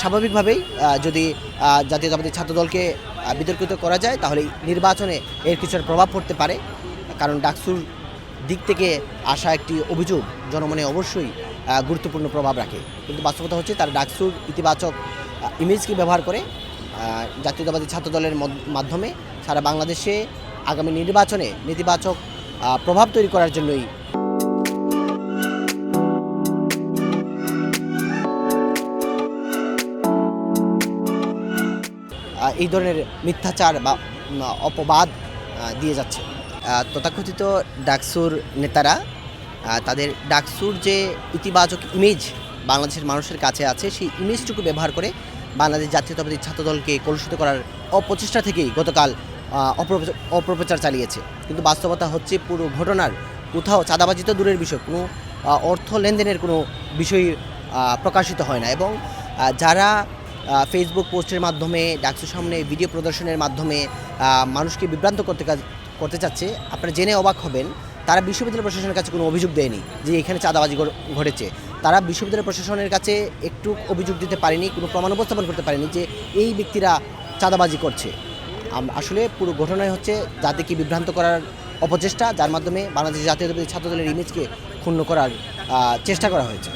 স্বাভাবিকভাবেই যদি জাতীয়তাবাদী ছাত্রদলকে বিতর্কিত করা যায় তাহলে নির্বাচনে এর কিছুটা প্রভাব পড়তে পারে। কারণ ডাকসুর দিক থেকে আসা একটি অভিযোগ জনমনে অবশ্যই গুরুত্বপূর্ণ প্রভাব রাখে। কিন্তু বাস্তবতা হচ্ছে তারা ডাকসুর ইতিবাচক ইমেজকে ব্যবহার করে জাতীয়তাবাদী ছাত্রদলের মাধ্যমে সারা বাংলাদেশে আগামী নির্বাচনে নেতিবাচক প্রভাব তৈরি করার জন্যই এই ধরনের মিথ্যাচার বা অপবাদ দিয়ে যাচ্ছে। তথাকথিত ডাকসুর নেতারা তাদের ডাকসুর যে ইতিবাচক ইমেজ বাংলাদেশের মানুষের কাছে আছে সেই ইমেজটুকু ব্যবহার করে বাংলাদেশ জাতীয়তাবাদী ছাত্রদলকে কলুষিত করার অপচেষ্টা থেকেই গতকাল অপপ্রচার চালিয়েছে। কিন্তু বাস্তবতা হচ্ছে পুরো ঘটনার কোথাও চাঁদাবাজি তো দূরের বিষয়, কোনো অর্থ লেনদেনের কোনো বিষয় প্রকাশিত হয় না। এবং যারা ফেসবুক পোস্টের মাধ্যমে ডাকসুর সামনে ভিডিও প্রদর্শনের মাধ্যমে মানুষকে বিভ্রান্ত করতে চাচ্ছে, আপনারা জেনে অবাক হবেন তারা বিশ্ববিদ্যালয় প্রশাসনের কাছে কোনো অভিযোগ দেয়নি যে এখানে চাঁদাবাজি ঘটেছে। তারা বিশ্ববিদ্যালয় প্রশাসনের কাছে একটু অভিযোগ দিতে পারেনি, কোনো প্রমাণ উপস্থাপন করতে পারেনি যে এই ব্যক্তিরা চাঁদাবাজি করছে। আসলে পুরো ঘটনাই হচ্ছে জাতিকে বিভ্রান্ত করার অপচেষ্টা, যার মাধ্যমে বাংলাদেশ জাতীয়তাবাদী ছাত্রদলের ইমেজকে ক্ষুণ্ণ করার চেষ্টা করা হয়েছে।